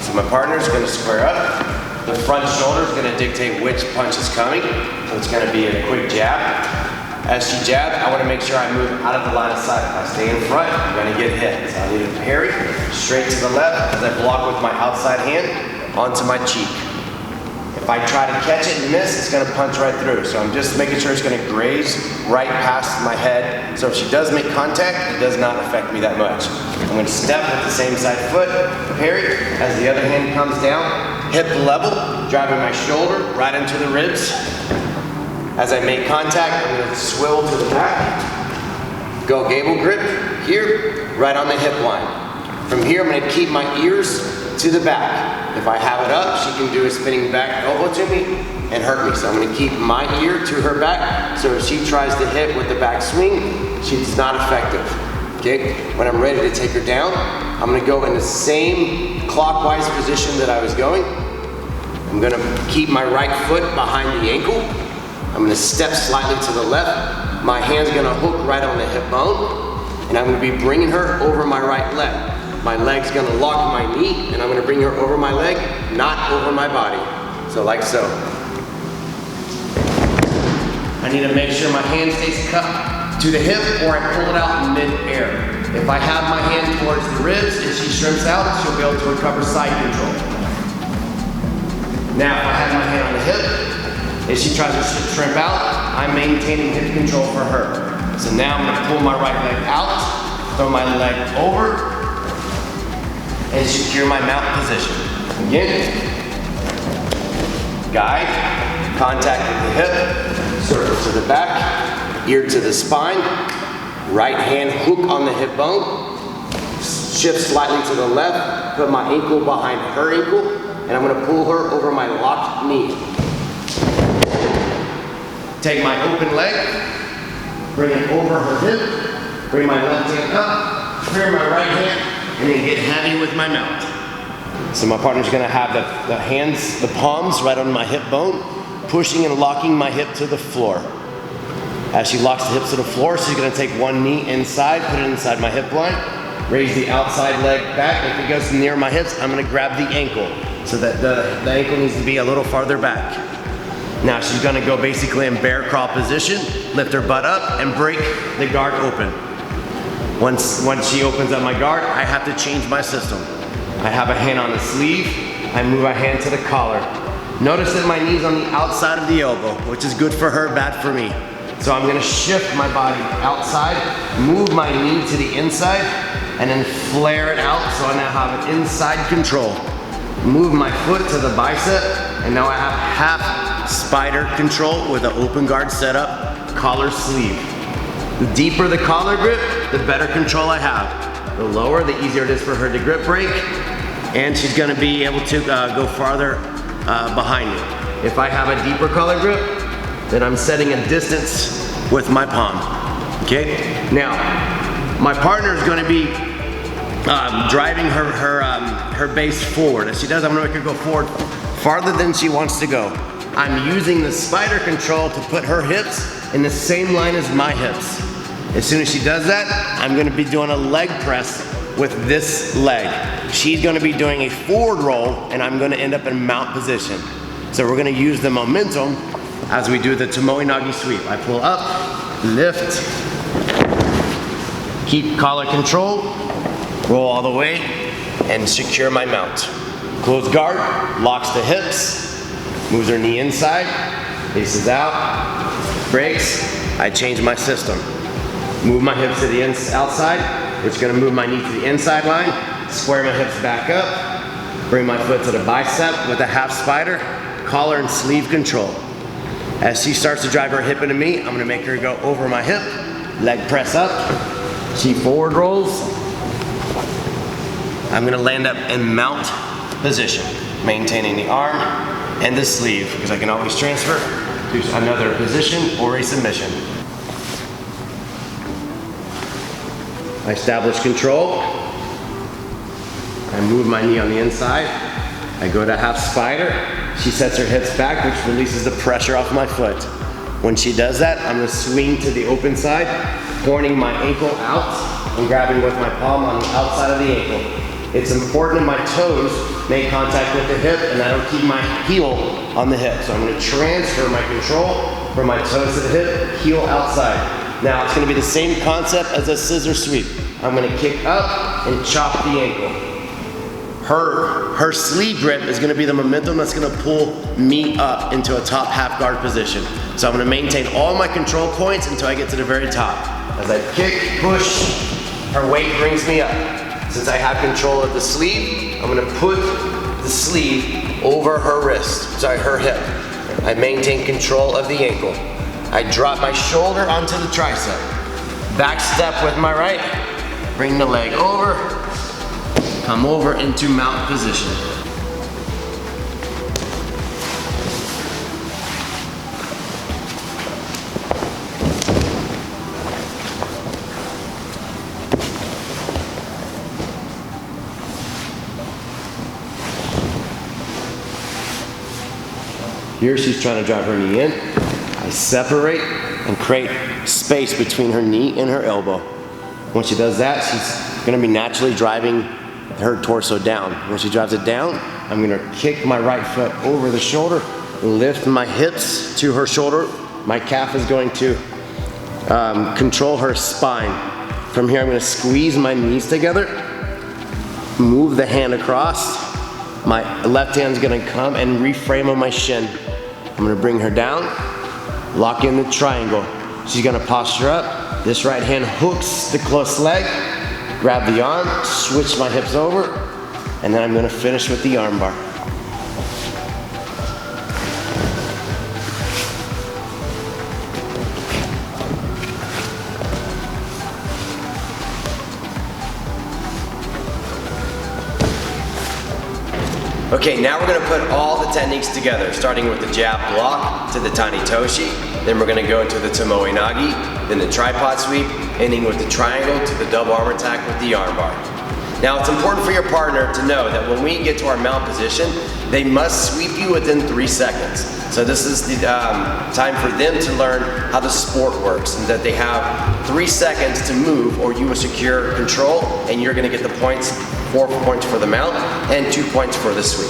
So my partner's gonna square up. The front shoulder is gonna dictate which punch is coming. So it's gonna be a quick jab. As she jabs, I wanna make sure I move out of the line of sight. If I stay in front, I'm gonna get hit. So I need to parry straight to the left as I block with my outside hand onto my cheek. If I try to catch it and miss, it's gonna punch right through. So I'm just making sure it's gonna graze right past my head. So if she does make contact, it does not affect me that much. I'm gonna step with the same side foot, parry, as the other hand comes down, hip level, driving my shoulder right into the ribs. As I make contact, I'm gonna swivel to the back, go gable grip here, right on the hip line. From here, I'm gonna keep my ears to the back. If I have it up, she can do a spinning back elbow to me and hurt me. So I'm gonna keep my ear to her back, so if she tries to hit with the back swing, she's not effective, okay? When I'm ready to take her down, I'm gonna go in the same clockwise position that I was going. I'm gonna keep my right foot behind the ankle. I'm gonna step slightly to the left. My hand's gonna hook right on the hip bone, and I'm gonna be bringing her over my right leg. My leg's gonna lock my knee, and I'm gonna bring her over my leg, not over my body. So like so. I need to make sure my hand stays cupped to the hip, or I pull it out in mid-air. If I have my hand towards the ribs and she shrimps out, she'll be able to recover side control. Now, if I have my hand on the hip, if she tries to shrimp out, I'm maintaining hip control for her. So now I'm gonna pull my right leg out, throw my leg over, and secure my mount position. Again, guide, contact with the hip, circle to the back, ear to the spine, right hand hook on the hip bone, shift slightly to the left, put my ankle behind her ankle, and I'm gonna pull her over my locked knee. Take my open leg, bring it over her hip, bring my left hand up, clear my right hand, and then get heavy with my mount. So my partner's gonna have the hands, the palms right on my hip bone, pushing and locking my hip to the floor. As she locks the hips to the floor, she's gonna take one knee inside, put it inside my hip line, raise the outside leg back. If it goes near my hips, I'm gonna grab the ankle, so that the ankle needs to be a little farther back. Now she's gonna go basically in bear crawl position, lift her butt up, and break the guard open. Once she opens up my guard, I have to change my system. I have a hand on the sleeve, I move my hand to the collar. Notice that my knee's on the outside of the elbow, which is good for her, bad for me. So I'm gonna shift my body outside, move my knee to the inside, and then flare it out so I now have an inside control. Move my foot to the bicep, and now I have half spider control with an open guard setup, collar sleeve. The deeper the collar grip, the better control I have. The lower, the easier it is for her to grip break, and she's gonna be able to go farther behind me. If I have a deeper collar grip, then I'm setting a distance with my palm, okay? Now, my partner is gonna be driving her base forward. As she does, I'm gonna make her go forward farther than she wants to go. I'm using the spider control to put her hips in the same line as my hips. As soon as she does that, I'm gonna be doing a leg press with this leg. She's gonna be doing a forward roll, and I'm gonna end up in mount position. So we're gonna use the momentum as we do the Tomoe nagi sweep. I pull up, lift, keep collar control, roll all the way, and secure my mount. Close guard, locks the hips, moves her knee inside, faces out, breaks. I change my system. Move my hips to the outside, which is gonna move my knee to the inside line, square my hips back up, bring my foot to the bicep with a half spider, collar and sleeve control. As she starts to drive her hip into me, I'm gonna make her go over my hip, leg press up, she forward rolls. I'm gonna land up in mount position, maintaining the arm and the sleeve, because I can always transfer to another position or a submission. I establish control. I move my knee on the inside. I go to half spider. She sets her hips back, which releases the pressure off my foot. When she does that, I'm gonna swing to the open side, pointing my ankle out and grabbing with my palm on the outside of the ankle. it's important my toes make contact with the hip and I don't keep my heel on the hip. So I'm gonna transfer my control from my toes to the hip, heel outside. Now it's gonna be the same concept as a scissor sweep. I'm gonna kick up and chop the ankle. Her sleeve grip is gonna be the momentum that's gonna pull me up into a top half guard position. So I'm gonna maintain all my control points until I get to the very top. As I kick, push, her weight brings me up. Since I have control of the sleeve, I'm gonna put the sleeve over her wrist, her hip. I maintain control of the ankle. I drop my shoulder onto the tricep. Back step with my right, bring the leg over, come over into mount position. Here she's trying to drive her knee in. I separate and create space between her knee and her elbow. When she does that, she's gonna be naturally driving her torso down. When she drives it down, I'm gonna kick my right foot over the shoulder, lift my hips to her shoulder. My calf is going to control her spine. From here, I'm gonna squeeze my knees together, move the hand across. My left hand's gonna come and reframe on my shin. I'm gonna bring her down, lock in the triangle. She's gonna posture up. This right hand hooks the close leg, grab the arm, switch my hips over, and then I'm gonna finish with the arm bar. Okay, now we're gonna put all the techniques together, starting with the jab block to the Tani Toshi, then we're gonna go into the Tomoe nagi, then the tripod sweep, ending with the triangle to the double arm attack with the armbar. Now it's important for your partner to know that when we get to our mount position, they must sweep you within 3 seconds. So this is the time for them to learn how the sport works, and that they have 3 seconds to move or you will secure control and you're gonna get the points, 4 points for the mount and 2 points for the sweep.